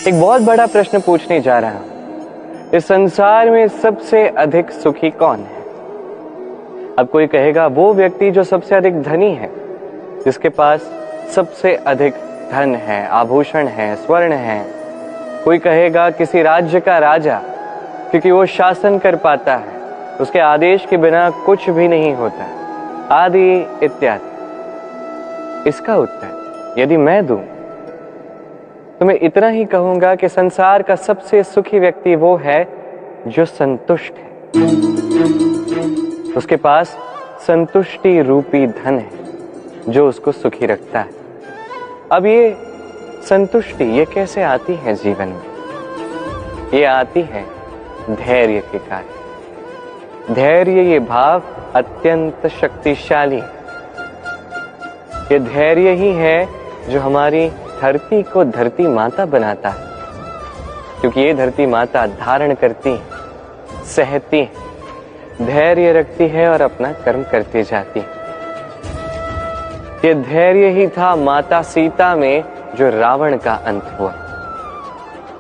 एक बहुत बड़ा प्रश्न पूछने जा रहा हूं। इस संसार में सबसे अधिक सुखी कौन है? अब कोई कहेगा वो व्यक्ति जो सबसे अधिक धनी है, जिसके पास सबसे अधिक धन है, आभूषण है, स्वर्ण है। कोई कहेगा किसी राज्य का राजा, क्योंकि वो शासन कर पाता है, उसके आदेश के बिना कुछ भी नहीं होता, आदि इत्यादि। इसका उत्तर यदि मैं दूं तो मैं इतना ही कहूंगा कि संसार का सबसे सुखी व्यक्ति वो है जो संतुष्ट है। उसके पास संतुष्टि रूपी धन है जो उसको सुखी रखता है। अब ये संतुष्टि ये कैसे आती है जीवन में? ये आती है धैर्य के कारण। धैर्य ये भाव अत्यंत शक्तिशाली है। ये धैर्य ही है जो हमारी धरती को धरती माता बनाता है, क्योंकि ये धरती माता धारण करती है, सहती है, धैर्य रखती है और अपना कर्म करती जाती है। ये धैर्य ही था माता सीता में जो रावण का अंत हुआ।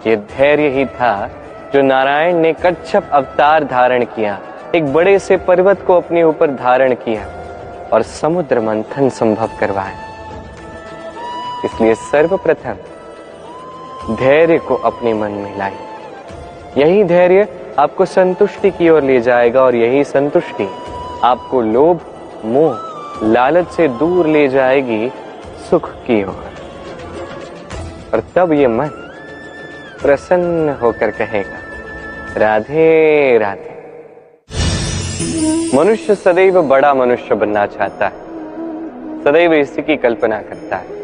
ये धैर्य ही था जो नारायण ने कच्छप अवतार धारण किया, एक बड़े से पर्वत को अपने ऊपर धारण किया और समुद्र मंथन संभव करवाया। इसलिए सर्वप्रथम धैर्य को अपने मन में लाइए। यही धैर्य आपको संतुष्टि की ओर ले जाएगा और यही संतुष्टि आपको लोभ, मोह, लालच से दूर ले जाएगी सुख की ओर। और तब ये मन प्रसन्न होकर कहेगा राधे राधे। मनुष्य सदैव बड़ा मनुष्य बनना चाहता है, सदैव इसी की कल्पना करता है।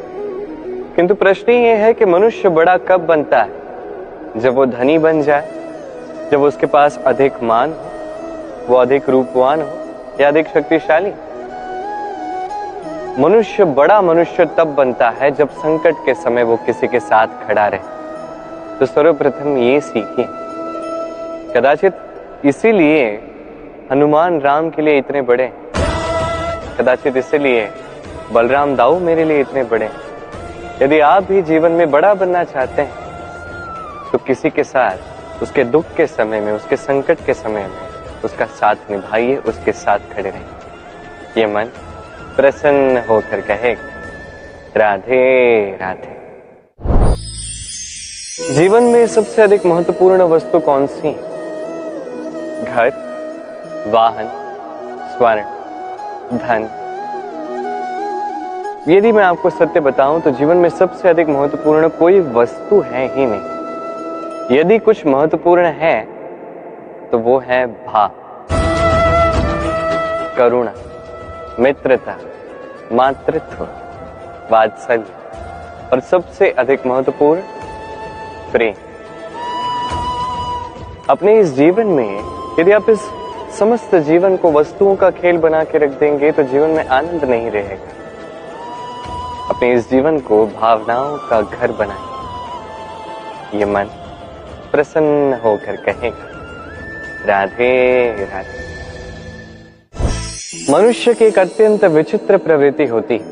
किंतु प्रश्न ये है कि मनुष्य बड़ा कब बनता है? जब वो धनी बन जाए, जब उसके पास अधिक मान हो, वो अधिक रूपवान हो या अधिक शक्तिशाली। मनुष्य बड़ा मनुष्य तब बनता है जब संकट के समय वो किसी के साथ खड़ा रहे। तो सर्वप्रथम ये सीखिए। कदाचित इसीलिए हनुमान राम के लिए इतने बड़े, कदाचित इसीलिए बलराम दाऊ मेरे लिए इतने बड़े। यदि आप भी जीवन में बड़ा बनना चाहते हैं तो किसी के साथ उसके दुख के समय में, उसके संकट के समय में उसका साथ निभाइए, उसके साथ खड़े रहिए। ये मन प्रसन्न होकर कहेगा राधे राधे। जीवन में सबसे अधिक महत्वपूर्ण वस्तु कौन सी? घर, वाहन, स्वर्ण, धन। यदि मैं आपको सत्य बताऊं तो जीवन में सबसे अधिक महत्वपूर्ण कोई वस्तु है ही नहीं। यदि कुछ महत्वपूर्ण है तो वो है भाव, करुणा, मित्रता, मातृत्व, वात्सल्य और सबसे अधिक महत्वपूर्ण प्रेम। अपने इस जीवन में यदि आप इस समस्त जीवन को वस्तुओं का खेल बना के रख देंगे तो जीवन में आनंद नहीं रहेगा। अपने इस जीवन को भावनाओं का घर बनाएं। ये मन प्रसन्न होकर कहेगा राधे राधे। मनुष्य की एक अत्यंत विचित्र प्रवृत्ति होती है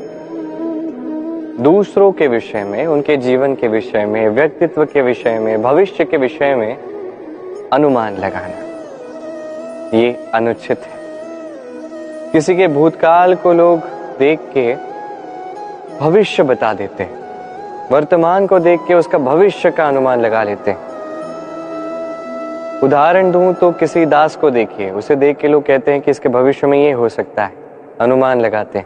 दूसरों के विषय में, उनके जीवन के विषय में, व्यक्तित्व के विषय में, भविष्य के विषय में अनुमान लगाना। ये अनुचित है। किसी के भूतकाल को लोग देख के भविष्य बता देते हैं, वर्तमान को देख के उसका भविष्य का अनुमान लगा लेते हैं। उदाहरण दूं तो किसी दास को देखिए, उसे देख के लोग कहते हैं कि इसके भविष्य में ये हो सकता है, अनुमान लगाते हैं।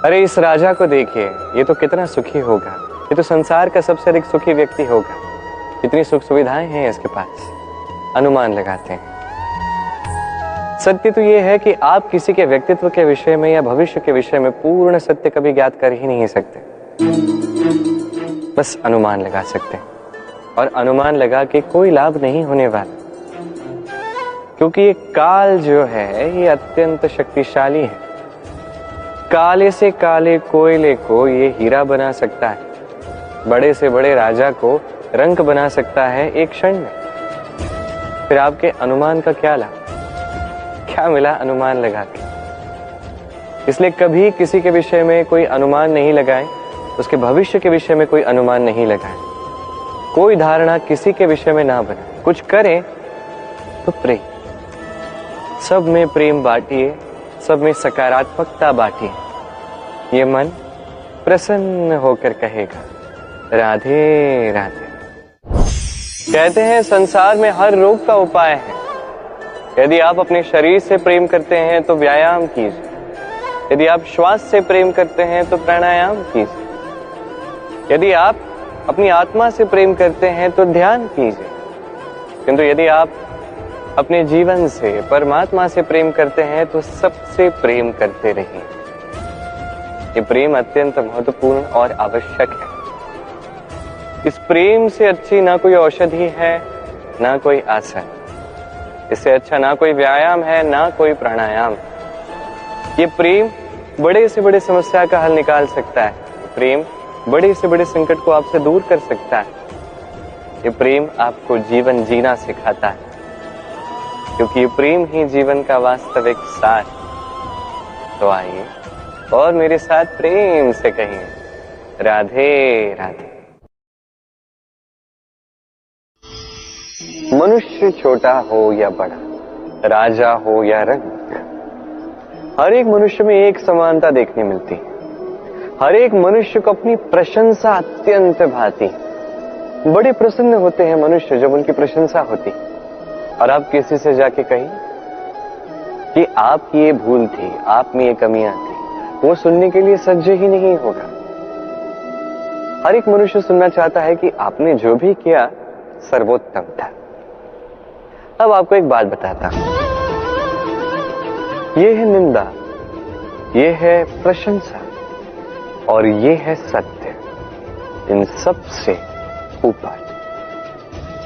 अरे इस राजा को देखिए, ये तो कितना सुखी होगा, ये तो संसार का सबसे अधिक सुखी व्यक्ति होगा, कितनी सुख सुविधाएं हैं इसके पास, अनुमान लगाते हैं। सत्य तो ये है कि आप किसी के व्यक्तित्व के विषय में या भविष्य के विषय में पूर्ण सत्य कभी ज्ञात कर ही नहीं सकते, बस अनुमान लगा सकते हैं। और अनुमान लगा के कोई लाभ नहीं होने वाला, क्योंकि ये काल जो है ये अत्यंत शक्तिशाली है। काले से काले कोयले को ये हीरा बना सकता है, बड़े से बड़े राजा को रंक बना सकता है एक क्षण में। फिर आपके अनुमान का क्या लाभ, क्या मिला अनुमान लगा के? इसलिए कभी किसी के विषय में कोई अनुमान नहीं लगाएं, उसके भविष्य के विषय में कोई अनुमान नहीं लगाएं। कोई धारणा किसी के विषय में ना बने। कुछ करें तो प्रेम, सब में प्रेम बांटिए, सब में सकारात्मकता बांटिए। ये मन प्रसन्न होकर कहेगा राधे राधे। कहते हैं संसार में हर रोग का उपाय है। यदि आप अपने शरीर से प्रेम करते हैं तो व्यायाम कीजिए, यदि आप श्वास से प्रेम करते हैं तो प्राणायाम कीजिए, यदि आप अपनी आत्मा से प्रेम करते हैं तो ध्यान कीजिए, किंतु यदि आप अपने जीवन से, परमात्मा से प्रेम करते हैं तो सबसे प्रेम करते रहिए। ये प्रेम अत्यंत महत्वपूर्ण और आवश्यक है। इस प्रेम से अच्छी ना कोई औषधि है, ना कोई आसन। इससे अच्छा ना कोई व्यायाम है, ना कोई प्राणायाम। ये प्रेम बड़े से बड़े समस्या का हल निकाल सकता है। प्रेम बड़े से बड़े संकट को आपसे दूर कर सकता है। ये प्रेम आपको जीवन जीना सिखाता है, क्योंकि ये प्रेम ही जीवन का वास्तविक सार। तो आइए और मेरे साथ प्रेम से कहिए राधे राधे। मनुष्य छोटा हो या बड़ा, राजा हो या रंक, हर एक मनुष्य में एक समानता देखने मिलती है। हर एक मनुष्य को अपनी प्रशंसा अत्यंत भाती है। बड़े प्रसन्न होते हैं मनुष्य जब उनकी प्रशंसा होती। और आप किसी से जाके कहिए कि आपकी ये भूल थी, आप में ये कमियां थी, वो सुनने के लिए सज्ज ही नहीं होगा। हर एक मनुष्य सुनना चाहता है कि आपने जो भी किया सर्वोत्तम था। अब आपको एक बात बताता हूं, ये है निंदा, ये है प्रशंसा और ये है सत्य। इन सब से ऊपर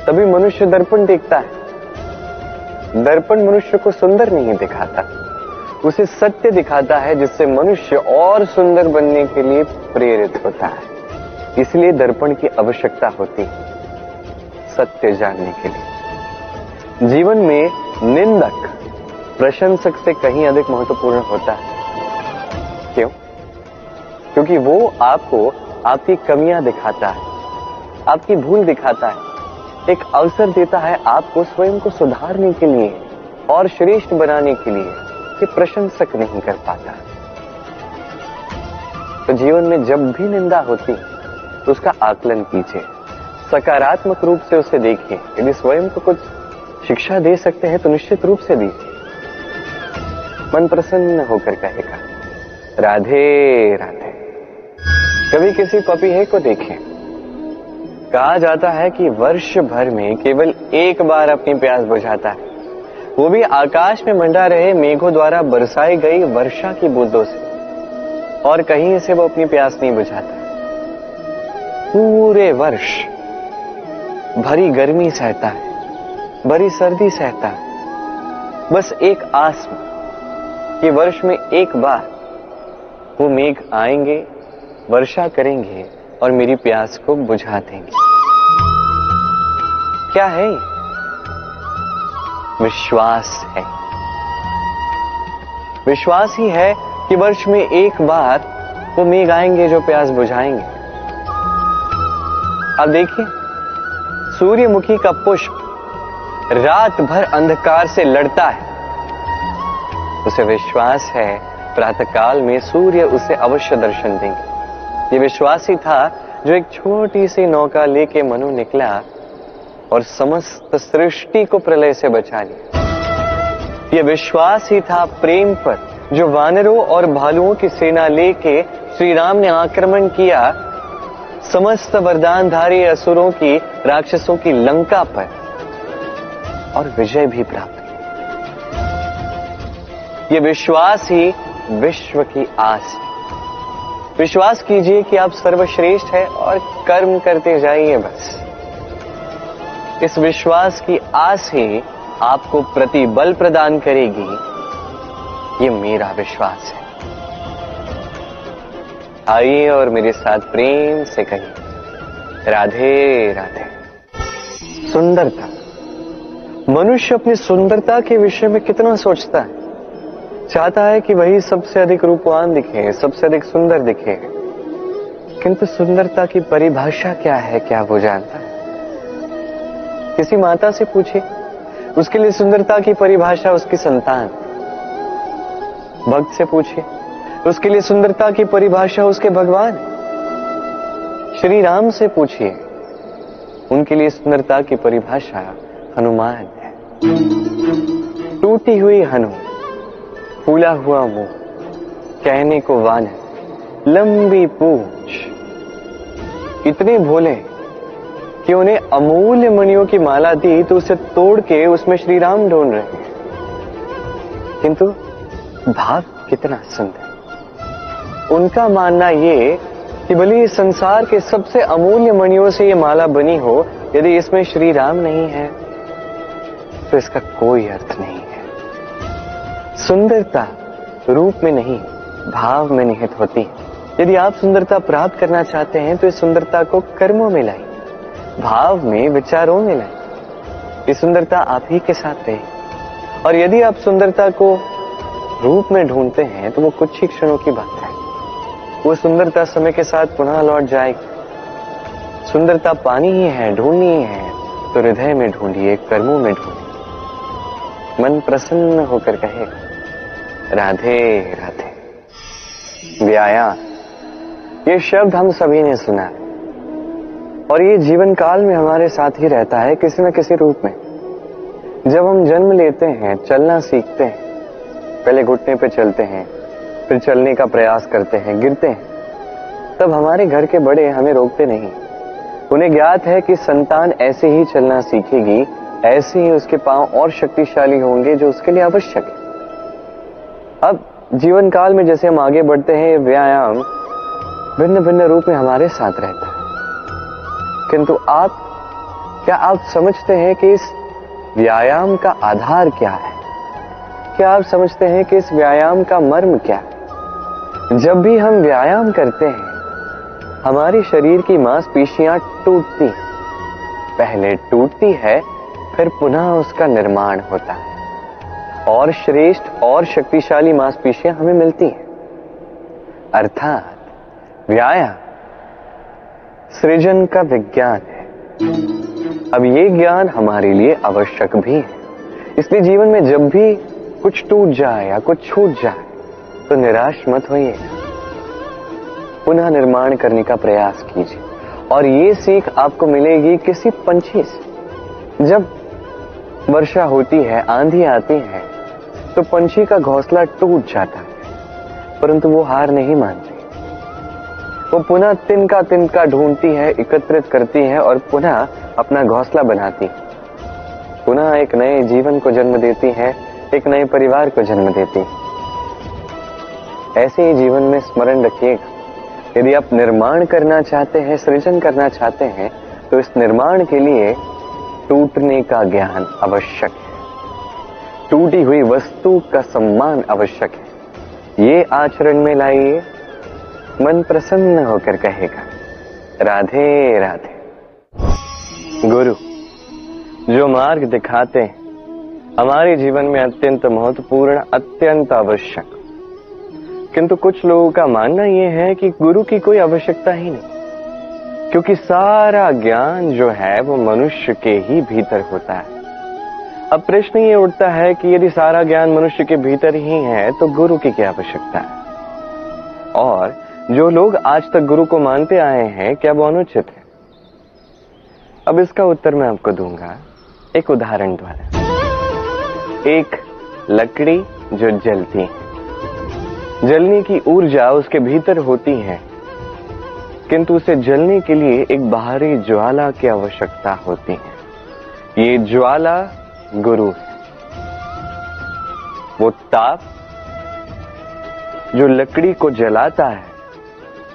तभी मनुष्य दर्पण देखता है। दर्पण मनुष्य को सुंदर नहीं दिखाता, उसे सत्य दिखाता है, जिससे मनुष्य और सुंदर बनने के लिए प्रेरित होता है। इसलिए दर्पण की आवश्यकता होती है सत्य जानने के लिए। जीवन में निंदक प्रशंसक से कहीं अधिक महत्वपूर्ण होता है। क्यों? क्योंकि वो आपको आपकी कमियां दिखाता है, आपकी भूल दिखाता है, एक अवसर देता है आपको स्वयं को सुधारने के लिए और श्रेष्ठ बनाने के लिए। कि प्रशंसक नहीं कर पाता। तो जीवन में जब भी निंदा होती है तो उसका आकलन कीजिए, सकारात्मक रूप से उसे देखिए। यदि स्वयं को कुछ शिक्षा दे सकते हैं तो निश्चित रूप से दीजिए। मन प्रसन्न होकर कहेगा राधे राधे। कभी किसी पपीहे को देखें, कहा जाता है कि वर्ष भर में केवल एक बार अपनी प्यास बुझाता है, वो भी आकाश में मंडा रहे मेघों द्वारा बरसाई गई वर्षा की बूंदों से, और कहीं से वो अपनी प्यास नहीं बुझाता। पूरे वर्ष भरी गर्मी सहता है, भरी सर्दी सहता है, बस एक आस में कि वर्ष में एक बार वो मेघ आएंगे, वर्षा करेंगे और मेरी प्यास को बुझा देंगे। क्या है? विश्वास है। विश्वास ही है कि वर्ष में एक बार वो मेघ आएंगे जो प्यास बुझाएंगे। अब देखिए, सूर्यमुखी का पुष्प रात भर अंधकार से लड़ता है, उसे विश्वास है प्रातःकाल में सूर्य उसे अवश्य दर्शन देंगे। ये विश्वास ही था जो एक छोटी सी नौका लेके मनु निकला और समस्त सृष्टि को प्रलय से बचा लिया। ये विश्वास ही था प्रेम पर जो वानरों और भालुओं की सेना लेके श्री राम ने आक्रमण किया समस्त वरदानधारी असुरों की, राक्षसों की लंका पर, और विजय भी प्राप्त की। ये विश्वास ही विश्व की आस। विश्वास कीजिए कि आप सर्वश्रेष्ठ हैं और कर्म करते जाइए बस। इस विश्वास की आस ही आपको प्रतिबल प्रदान करेगी। ये मेरा विश्वास है। आइए और मेरे साथ प्रेम से कहिए राधे राधे। सुंदरता। मनुष्य अपनी सुंदरता के विषय में कितना सोचता है। चाहता है कि वही सबसे अधिक रूपवान दिखे, सबसे अधिक सुंदर दिखे, किंतु सुंदरता की परिभाषा क्या है, क्या वो जानता है? किसी माता से पूछिए, उसके लिए सुंदरता की परिभाषा उसकी संतान। भक्त से पूछिए, उसके लिए सुंदरता की परिभाषा उसके भगवान। श्री राम से पूछिए, उनके लिए सुंदरता की परिभाषा हनुमान है। टूटी हुई हनु, फूला हुआ मुंह, कहने को वानर, लंबी पूंछ, इतने भोले कि उन्हें अमूल्य मणियों की माला दी तो उसे तोड़ के उसमें श्री राम ढूंढ रहे हैं। किंतु भाव कितना सुंदर। उनका मानना ये कि भले इस संसार के सबसे अमूल्य मणियों से ये माला बनी हो, यदि इसमें श्री राम नहीं है तो इसका कोई अर्थ नहीं है। सुंदरता रूप में नहीं, भाव में निहित होती है। यदि आप सुंदरता प्राप्त करना चाहते हैं तो इस सुंदरता को कर्मों में लाइए, भाव में, विचारों में लाइए। ये सुंदरता आप ही के साथ रहे। और यदि आप सुंदरता को रूप में ढूंढते हैं तो वो कुछ ही क्षणों की बात है। वो सुंदरता समय के साथ पुनः लौट जाएगी। सुंदरता पानी ही है, ढूंढनी ही है तो हृदय में ढूंढिए, कर्मों में ढूंढिए। मन प्रसन्न होकर कहे, राधे राधे। व्यायाम, ये शब्द हम सभी ने सुना है और ये जीवन काल में हमारे साथ ही रहता है किसी न किसी रूप में। जब हम जन्म लेते हैं, चलना सीखते हैं, पहले घुटने पे चलते हैं, फिर चलने का प्रयास करते हैं, गिरते हैं, तब हमारे घर के बड़े हमें रोकते नहीं। उन्हें ज्ञात है कि संतान ऐसे ही चलना सीखेगी, ऐसे ही उसके पांव और शक्तिशाली होंगे जो उसके लिए आवश्यक है। अब जीवन काल में जैसे हम आगे बढ़ते हैं, व्यायाम भिन्न भिन्न रूप में हमारे साथ रहता है। किंतु क्या आप समझते हैं कि इस व्यायाम का आधार क्या है? क्या आप समझते हैं कि इस व्यायाम का मर्म क्या है? जब भी हम व्यायाम करते हैं, हमारी शरीर की मांसपेशियां टूटती हैं। पहले टूटती है, फिर पुनः उसका निर्माण होता है और श्रेष्ठ और शक्तिशाली मांसपेशियां हमें मिलती हैं। अर्थात व्यायाम सृजन का विज्ञान है। अब ये ज्ञान हमारे लिए आवश्यक भी है। इसलिए जीवन में जब भी कुछ टूट जाए या कुछ छूट जाए तो निराश मत होइए, पुनः निर्माण करने का प्रयास कीजिए। और ये सीख आपको मिलेगी किसी पंछी से। जब वर्षा होती है, आंधी आती है, तो पंछी का घोंसला टूट जाता है, परंतु वो हार नहीं मानती। वो पुनः तिनका ढूंढती है, एकत्रित करती है और पुनः अपना घोंसला बनाती है, पुनः एक नए जीवन को जन्म देती है, एक नए परिवार को जन्म देती है। ऐसे ही जीवन में स्मरण रखिएगा, यदि आप निर्माण करना चाहते हैं, सृजन करना चाहते हैं, तो इस निर्माण के लिए टूटने का ज्ञान आवश्यक है। टूटी हुई वस्तु का सम्मान आवश्यक है। ये आचरण में लाइए, मन प्रसन्न होकर कहेगा, राधे राधे। गुरु जो मार्ग दिखाते हैं हमारे जीवन में अत्यंत महत्वपूर्ण, अत्यंत आवश्यक। किंतु कुछ लोगों का मानना यह है कि गुरु की कोई आवश्यकता ही नहीं, क्योंकि सारा ज्ञान जो है वो मनुष्य के ही भीतर होता है। अब प्रश्न ये उठता है कि यदि सारा ज्ञान मनुष्य के भीतर ही है तो गुरु की क्या आवश्यकता है? और जो लोग आज तक गुरु को मानते आए हैं, क्या वो अनुचित है? अब इसका उत्तर मैं आपको दूंगा एक उदाहरण द्वारा। एक लकड़ी जो जलती है, जलने की ऊर्जा उसके भीतर होती है, किंतु उसे जलने के लिए एक बाहरी ज्वाला की आवश्यकता होती है। ये ज्वाला गुरु है। वो ताप जो लकड़ी को जलाता है,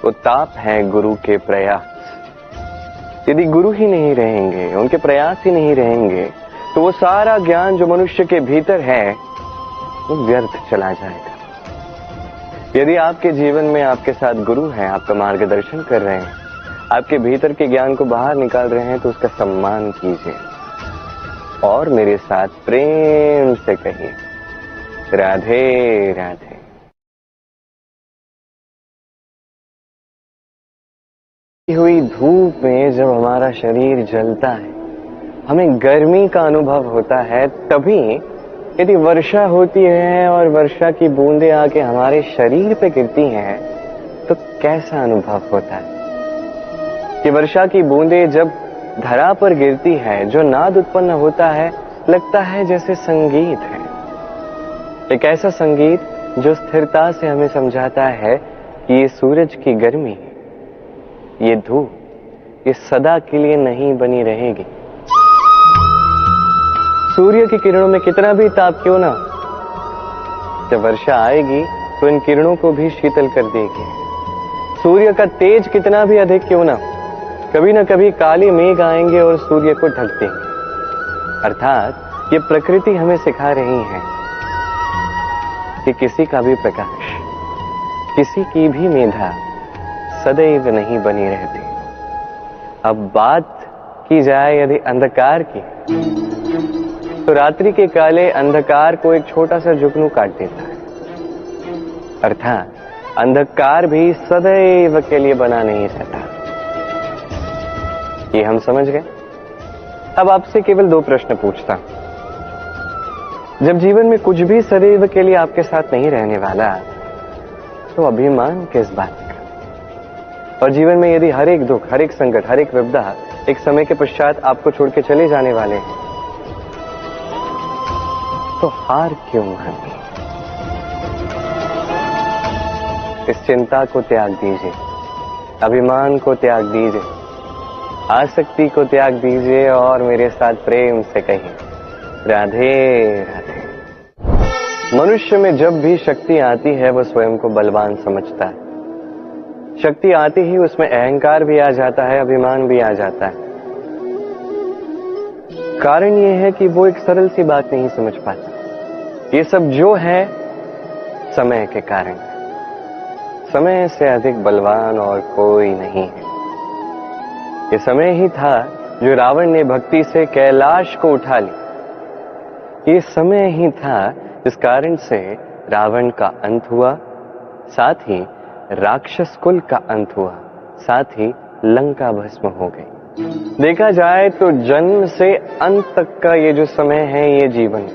वो ताप है गुरु के प्रयास। यदि गुरु ही नहीं रहेंगे, उनके प्रयास ही नहीं रहेंगे, तो वो सारा ज्ञान जो मनुष्य के भीतर है वो व्यर्थ चला जाएगा। यदि आपके जीवन में आपके साथ गुरु हैं, आपका मार्गदर्शन कर रहे हैं, आपके भीतर के ज्ञान को बाहर निकाल रहे हैं, तो उसका सम्मान कीजिए और मेरे साथ प्रेम से कहिए, राधे राधे। हुई धूप में जब हमारा शरीर जलता है हमें गर्मी का अनुभव होता है तभी यदि वर्षा होती है और वर्षा की बूंदें आके हमारे शरीर पे गिरती हैं तो कैसा अनुभव होता है कि वर्षा की बूंदें जब धरा पर गिरती है, जो नाद उत्पन्न होता है लगता है जैसे संगीत है। एक ऐसा संगीत जो स्थिरता से हमें समझाता है कि ये सूरज की गर्मी, ये धूप, ये सदा के लिए नहीं बनी रहेगी। सूर्य की किरणों में कितना भी ताप क्यों ना, जब वर्षा आएगी तो इन किरणों को भी शीतल कर देगी। सूर्य का तेज कितना भी अधिक क्यों ना, कभी ना कभी काले मेघ आएंगे और सूर्य को ढक देंगे। अर्थात ये प्रकृति हमें सिखा रही है कि किसी का भी प्रकाश, किसी की भी मेधा सदैव नहीं बनी रहती। अब बात की जाए यदि अंधकार की, तो रात्रि के काले अंधकार को एक छोटा सा जुगनू काट देता है। अर्थात अंधकार भी सदैव के लिए बना नहीं रहता। ये हम समझ गए। अब आपसे केवल 2 प्रश्न पूछता हूं। जब जीवन में कुछ भी सदैव के लिए आपके साथ नहीं रहने वाला, तो अभिमान किस बात का? और जीवन में यदि हर एक दुख, हर एक संकट, हर एक विपदा एक समय के पश्चात आपको छोड़ के चले जाने वाले हैं, तो हार क्यों माननी? इस चिंता को त्याग दीजिए, अभिमान को त्याग दीजिए, आसक्ति को त्याग दीजिए और मेरे साथ प्रेम से कहिए, राधे राधे। मनुष्य में जब भी शक्ति आती है वो स्वयं को बलवान समझता है। शक्ति आते ही उसमें अहंकार भी आ जाता है, अभिमान भी आ जाता है। कारण यह है कि वो एक सरल सी बात नहीं समझ पाता। ये सब जो है समय के कारण। समय से अधिक बलवान और कोई नहीं है। ये समय ही था जो रावण ने भक्ति से कैलाश को उठा ली। ये समय ही था जिस कारण से रावण का अंत हुआ, साथ ही राक्षस कुल का अंत हुआ, साथ ही लंका भस्म हो गई। देखा जाए तो जन्म से अंत तक का ये जो समय है ये जीवन,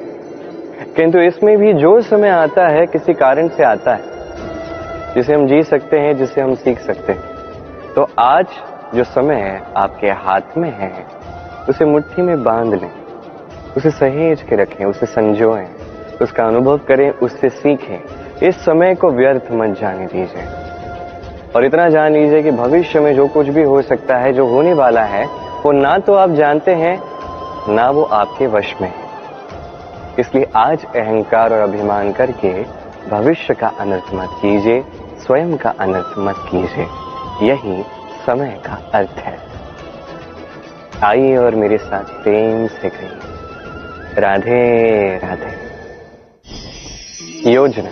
किंतु इसमें भी जो समय आता है किसी कारण से आता है, जिसे हम जी सकते हैं, जिसे हम सीख सकते हैं। तो आज जो समय है आपके हाथ में है, उसे मुट्ठी में बांध लें, उसे सहेज के रखें, उसे संजोएं, उसका अनुभव करें, उससे सीखें। इस समय को व्यर्थ मत जाने दीजिए। और इतना जान लीजिए कि भविष्य में जो कुछ भी हो सकता है, जो होने वाला है, वो ना तो आप जानते हैं, ना वो आपके वश में है। इसलिए आज अहंकार और अभिमान करके भविष्य का अनर्थ मत कीजिए, स्वयं का अनर्थ मत कीजिए। यही समय का अर्थ है। आइए और मेरे साथ प्रेम से कहिए, राधे राधे। योजना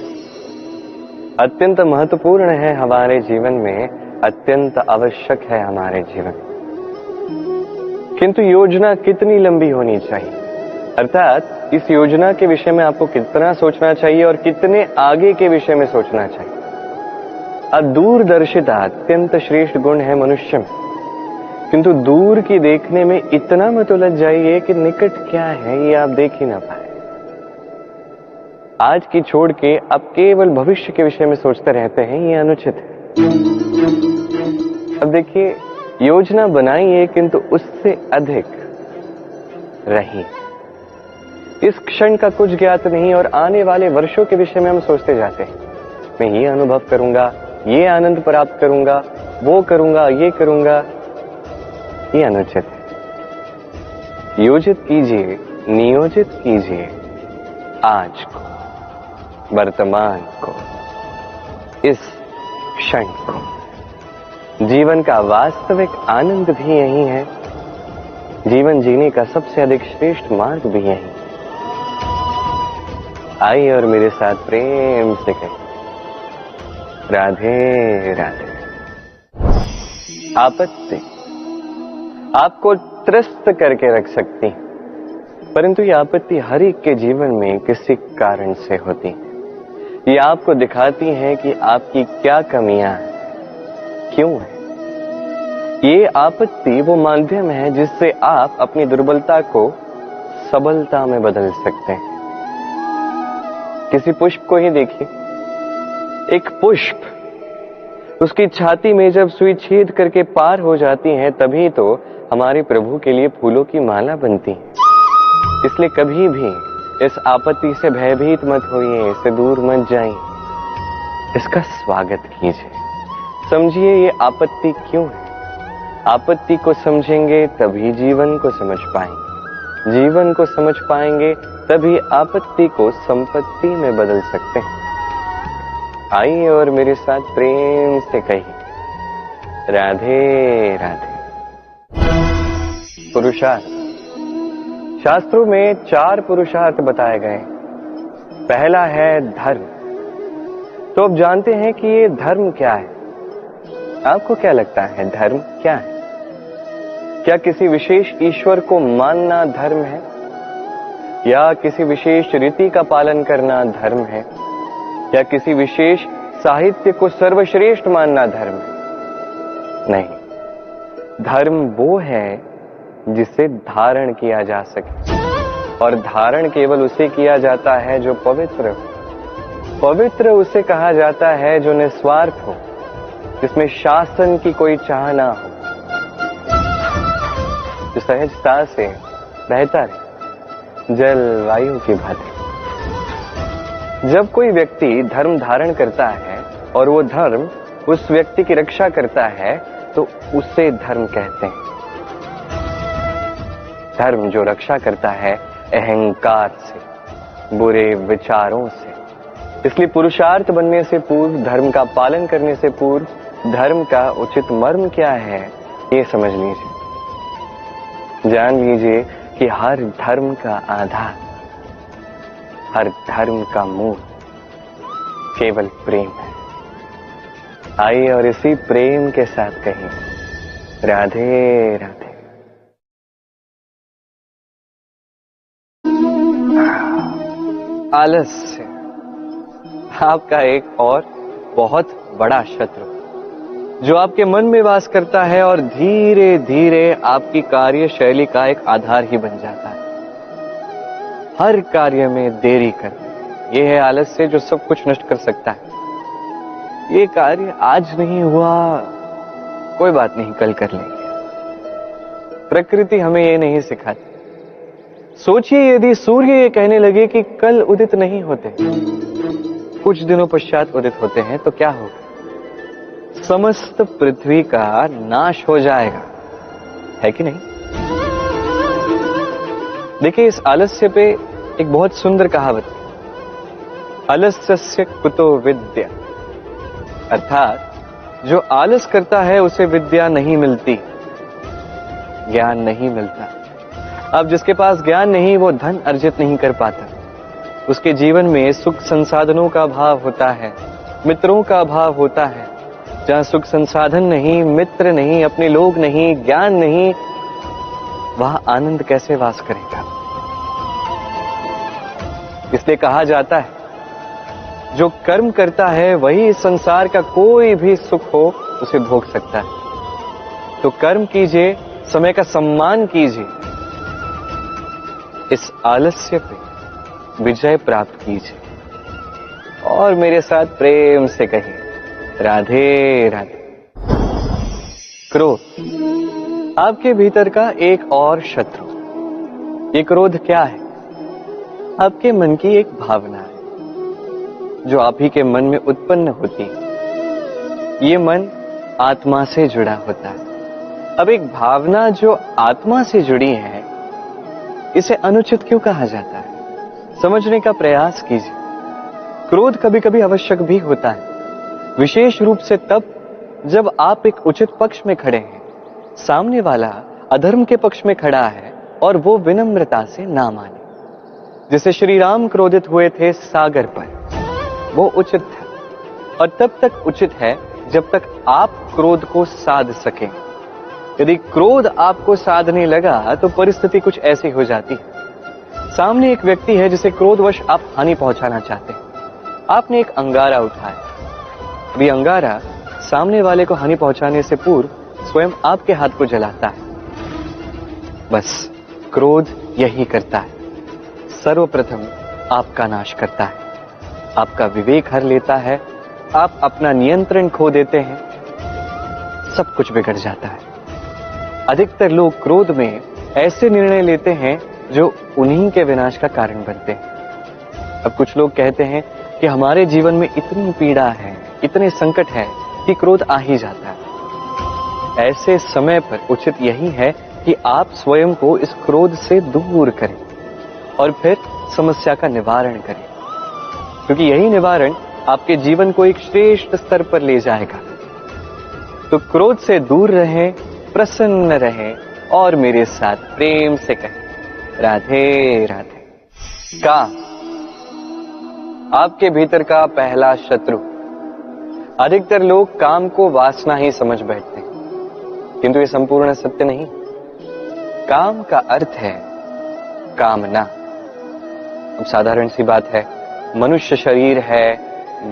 अत्यंत महत्वपूर्ण है हमारे जीवन में, अत्यंत आवश्यक है हमारे जीवन में। किंतु योजना कितनी लंबी होनी चाहिए, अर्थात इस योजना के विषय में आपको कितना सोचना चाहिए और कितने आगे के विषय में सोचना चाहिए। अब दूरदर्शिता अत्यंत श्रेष्ठ गुण है मनुष्य में, किंतु दूर की देखने में इतना मत उलझ जाइए कि निकट क्या है ये आप देख ही ना पाए। आज की छोड़ के अब केवल भविष्य के विषय में सोचते रहते हैं, ये अनुचित है। अब देखिए, योजना बनाइए किंतु उससे अधिक रहिए। इस क्षण का कुछ ज्ञात नहीं और आने वाले वर्षों के विषय में हम सोचते जाते हैं। मैं ये अनुभव करूंगा, ये आनंद प्राप्त करूंगा, वो करूंगा, ये करूंगा, ये अनुचित है। योजित कीजिए, नियोजित कीजिए आज को, वर्तमान को, इस क्षण को। जीवन का वास्तविक आनंद भी यही है, जीवन जीने का सबसे अधिक श्रेष्ठ मार्ग भी यही। आइए और मेरे साथ प्रेम से कहें, राधे राधे। आपत्ति आपको त्रस्त करके रख सकती है, परंतु ये आपत्ति हर एक के जीवन में किसी कारण से होती है। ये आपको दिखाती है कि आपकी क्या कमियां हैं, क्यों है। ये आपत्ति वो माध्यम है जिससे आप अपनी दुर्बलता को सबलता में बदल सकते हैं। किसी पुष्प को ही देखिए, एक पुष्प उसकी छाती में जब सुई छेद करके पार हो जाती है तभी तो हमारे प्रभु के लिए फूलों की माला बनती है। इसलिए कभी भी इस आपत्ति से भयभीत मत होइए, इससे दूर मत जाइए, इसका स्वागत कीजिए। समझिए ये आपत्ति क्यों है। आपत्ति को समझेंगे तभी जीवन को समझ पाएंगे, जीवन को समझ पाएंगे तभी आपत्ति को संपत्ति में बदल सकते हैं। आइए और मेरे साथ प्रेम से कहिए, राधे राधे। पुरुषार्थ। शास्त्रों में 4 पुरुषार्थ बताए गए। पहला है धर्म। तो अब जानते हैं कि ये धर्म क्या है। आपको क्या लगता है धर्म क्या है? क्या किसी विशेष ईश्वर को मानना धर्म है, या किसी विशेष रीति का पालन करना धर्म है, या किसी विशेष साहित्य को सर्वश्रेष्ठ मानना धर्म है? नहीं, धर्म वो है जिसे धारण किया जा सके, और धारण केवल उसे किया जाता है जो पवित्र हो। पवित्र उसे कहा जाता है जो निस्वार्थ हो, जिसमें शासन की कोई चाह ना हो, जो सहजता से बहता रहे, जलवायु की भांति। जब कोई व्यक्ति धर्म धारण करता है और वो धर्म उस व्यक्ति की रक्षा करता है तो उसे धर्म कहते हैं। धर्म जो रक्षा करता है अहंकार से, बुरे विचारों से। इसलिए पुरुषार्थ बनने से पूर्व, धर्म का पालन करने से पूर्व, धर्म का उचित मर्म क्या है ये समझ लीजिए। जान लीजिए कि हर धर्म का आधार, हर धर्म का मूल केवल प्रेम है। आइए और इसी प्रेम के साथ कहिए, राधे राधे। आलस्य आपका एक और बहुत बड़ा शत्रु जो आपके मन में वास करता है और धीरे धीरे आपकी कार्यशैली का एक आधार ही बन जाता है। हर कार्य में देरी करना, यह है आलस्य जो सब कुछ नष्ट कर सकता है। ये कार्य आज नहीं हुआ, कोई बात नहीं, कल कर लेंगे। प्रकृति हमें ये नहीं सिखाती। सोचिए यदि सूर्य ये कहने लगे कि कल उदित नहीं होते, कुछ दिनों पश्चात उदित होते हैं, तो क्या होगा? समस्त पृथ्वी का नाश हो जाएगा, है कि नहीं? देखिए इस आलस्य पे एक बहुत सुंदर कहावत है, आलस्यस्य कुतो विद्या। अर्थात जो आलस करता है उसे विद्या नहीं मिलती, ज्ञान नहीं मिलता। अब जिसके पास ज्ञान नहीं वो धन अर्जित नहीं कर पाता, उसके जीवन में सुख संसाधनों का अभाव होता है, मित्रों का अभाव होता है। जहां सुख संसाधन नहीं, मित्र नहीं, अपने लोग नहीं, ज्ञान नहीं, वहां आनंद कैसे वास करेगा? इसलिए कहा जाता है जो कर्म करता है वही संसार का कोई भी सुख हो उसे भोग सकता है। तो कर्म कीजिए, समय का सम्मान कीजिए, इस आलस्य पे विजय प्राप्त कीजिए। और मेरे साथ प्रेम से कहिए, राधे राधे। क्रोध आपके भीतर का एक और शत्रु। ये क्रोध क्या है? आपके मन की एक भावना है जो आप ही के मन में उत्पन्न होती है। ये मन आत्मा से जुड़ा होता है। अब एक भावना जो आत्मा से जुड़ी है, इसे अनुचित क्यों कहा जाता है? समझने का प्रयास कीजिए। क्रोध कभी कभी आवश्यक भी होता है, विशेष रूप से तब जब आप एक उचित पक्ष में खड़े हैं, सामने वाला अधर्म के पक्ष में खड़ा है और वो विनम्रता से ना माने। जैसे श्री राम क्रोधित हुए थे सागर पर, वो उचित था, और तब तक उचित है जब तक आप क्रोध को साध सकें। यदि क्रोध आपको साधने लगा तो परिस्थिति कुछ ऐसी हो जाती है। सामने एक व्यक्ति है जिसे क्रोधवश आप हानि पहुंचाना चाहते हैं। आपने एक अंगारा उठाया। अभी अंगारा सामने वाले को हानि पहुंचाने से पूर्व स्वयं आपके हाथ को जलाता है। बस क्रोध यही करता है, सर्वप्रथम आपका नाश करता है, आपका विवेक हर लेता है, आप अपना नियंत्रण खो देते हैं, सब कुछ बिगड़ जाता है। अधिकतर लोग क्रोध में ऐसे निर्णय लेते हैं जो उन्हीं के विनाश का कारण बनते हैं। अब कुछ लोग कहते हैं कि हमारे जीवन में इतनी पीड़ा है, इतने संकट है कि क्रोध आ ही जाता है। ऐसे समय पर उचित यही है कि आप स्वयं को इस क्रोध से दूर करें और फिर समस्या का निवारण करें, क्योंकि यही निवारण आपके जीवन को एक श्रेष्ठ स्तर पर ले जाएगा। तो क्रोध से दूर रहें, प्रसन्न रहें और मेरे साथ प्रेम से कहें राधे राधे। काम आपके भीतर का पहला शत्रु। अधिकतर लोग काम को वासना ही समझ बैठते हैं, किंतु ये संपूर्ण सत्य नहीं। काम का अर्थ है कामना। अब साधारण सी बात है, मनुष्य शरीर है,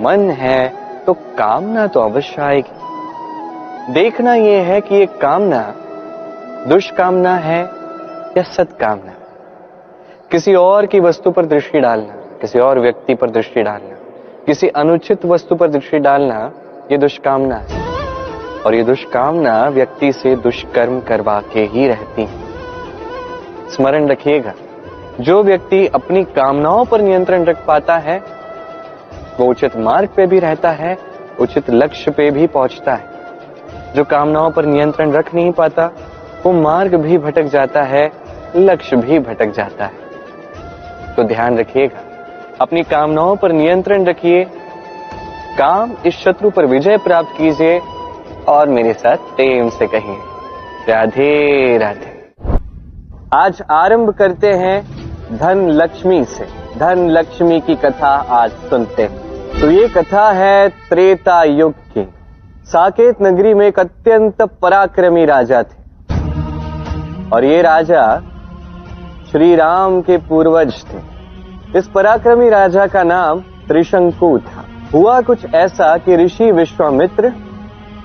मन है, तो कामना तो अवश्य आएगी। देखना यह है कि ये कामना दुष्कामना है या सत्कामना। किसी और की वस्तु पर दृष्टि डालना, किसी और व्यक्ति पर दृष्टि डालना, किसी अनुचित वस्तु पर दृष्टि डालना, ये दुष्कामना है। और ये दुष्कामना व्यक्ति से दुष्कर्म करवा के ही रहती है। स्मरण रखिएगा, जो व्यक्ति अपनी कामनाओं पर नियंत्रण रख पाता है वो उचित मार्ग पे भी रहता है, उचित लक्ष्य पे भी पहुंचता है। जो कामनाओं पर नियंत्रण रख नहीं पाता वो मार्ग भी भटक जाता है, लक्ष्य भी भटक जाता है। तो ध्यान रखिएगा, अपनी कामनाओं पर नियंत्रण रखिए, काम इस शत्रु पर विजय प्राप्त कीजिए और मेरे साथ प्रेम से कहिए राधे राधे। आज आरंभ करते हैं धन लक्ष्मी से। धन लक्ष्मी की कथा आज सुनते हैं। तो ये कथा है त्रेता युग की। साकेत नगरी में एक अत्यंत पराक्रमी राजा थे और ये राजा श्री राम के पूर्वज थे। इस पराक्रमी राजा का नाम त्रिशंकु था। हुआ कुछ ऐसा कि ऋषि विश्वामित्र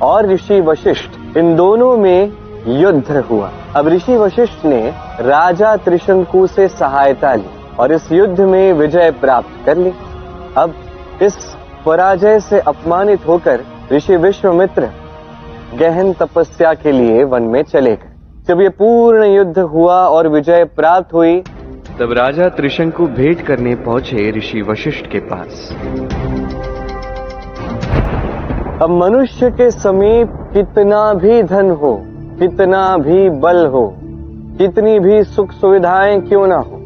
और ऋषि वशिष्ठ, इन दोनों में युद्ध हुआ। अब ऋषि वशिष्ठ ने राजा त्रिशंकु से सहायता ली और इस युद्ध में विजय प्राप्त कर ली। अब इस पराजय से अपमानित होकर ऋषि विश्वामित्र गहन तपस्या के लिए वन में चले गए। जब ये पूर्ण युद्ध हुआ और विजय प्राप्त हुई, तब राजा त्रिशंकु भेंट करने पहुंचे ऋषि वशिष्ठ के पास। अब मनुष्य के समीप कितना भी धन हो, कितना भी बल हो, कितनी भी सुख सुविधाएं क्यों ना हो,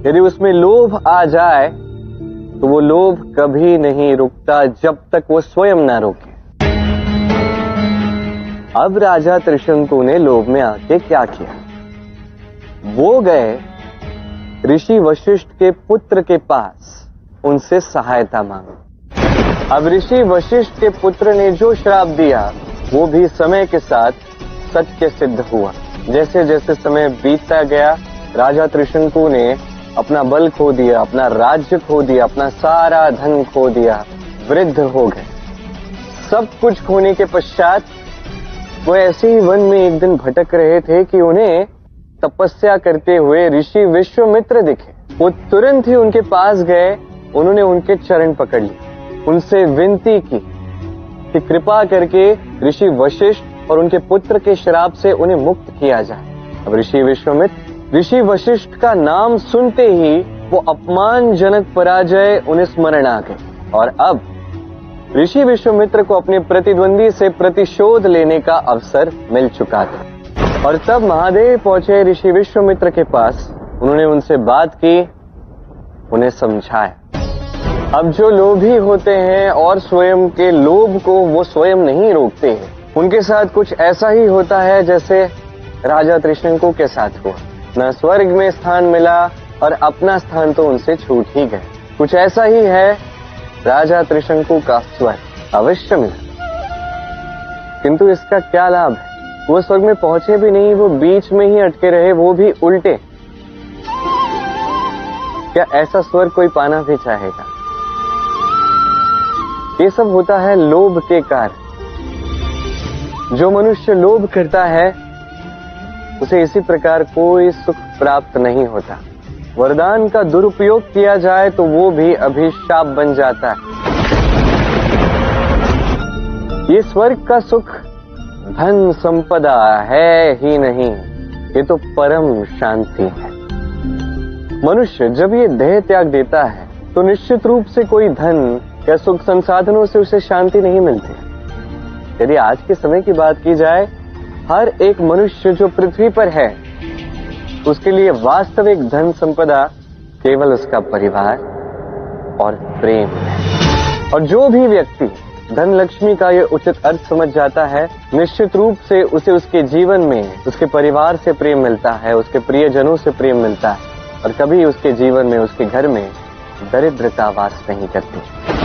यदि उसमें लोभ आ जाए तो वो लोभ कभी नहीं रुकता जब तक वो स्वयं ना रोके। अब राजा त्रिशंकु ने लोभ में आके क्या किया, वो गए ऋषि वशिष्ठ के पुत्र के पास उनसे सहायता मांगी। अब ऋषि वशिष्ठ के पुत्र ने जो श्राप दिया वो भी समय के साथ सत्य सिद्ध हुआ। जैसे जैसे समय बीतता गया, राजा त्रिशंकु ने अपना बल खो दिया, अपना राज्य खो दिया, अपना सारा धन खो दिया, वृद्ध हो गए। सब कुछ खोने के पश्चात वो ऐसे ही वन में एक दिन भटक रहे थे कि उन्हें तपस्या करते हुए ऋषि विश्वामित्र दिखे। वो तुरंत ही उनके पास गए, उन्होंने उनके चरण पकड़ लिए, उनसे विनती की कि कृपा करके ऋषि वशिष्ठ और उनके पुत्र के श्राप से उन्हें मुक्त किया जाए। अब ऋषि विश्वामित्र, ऋषि वशिष्ठ का नाम सुनते ही वो अपमानजनक पराजय उन्हें स्मरण आ गई और अब ऋषि विश्वामित्र को अपने प्रतिद्वंदी से प्रतिशोध लेने का अवसर मिल चुका था। और तब महादेव पहुंचे ऋषि विश्वामित्र के पास, उन्होंने उनसे बात की, उन्हें समझाया। अब जो लोभी होते हैं और स्वयं के लोभ को वो स्वयं नहीं रोकते हैं, उनके साथ कुछ ऐसा ही होता है जैसे राजा त्रिशंकु के साथ हुआ। न स्वर्ग में स्थान मिला और अपना स्थान तो उनसे छूट ही गए। कुछ ऐसा ही है राजा त्रिशंकु का स्वर्ग अवश्य मिला, किंतु इसका क्या लाभ है, वो स्वर्ग में पहुंचे भी नहीं, वो बीच में ही अटके रहे, वो भी उल्टे। क्या ऐसा स्वर्ग कोई पाना भी चाहेगा? ये सब होता है लोभ के कारण। जो मनुष्य लोभ करता है उसे इसी प्रकार कोई सुख प्राप्त नहीं होता। वरदान का दुरुपयोग किया जाए तो वो भी अभिशाप बन जाता है। ये स्वर्ग का सुख धन संपदा है ही नहीं, ये तो परम शांति है। मनुष्य जब ये देह त्याग देता है तो निश्चित रूप से कोई धन या सुख संसाधनों से उसे शांति नहीं मिलती। यदि आज के समय की बात की जाए, हर एक मनुष्य जो पृथ्वी पर है उसके लिए वास्तविक धन संपदा केवल उसका परिवार और प्रेम है। और जो भी व्यक्ति धन लक्ष्मी का ये उचित अर्थ समझ जाता है, निश्चित रूप से उसे उसके जीवन में उसके परिवार से प्रेम मिलता है, उसके प्रियजनों से प्रेम मिलता है, और कभी उसके जीवन में उसके घर में दरिद्रता वास नहीं करती।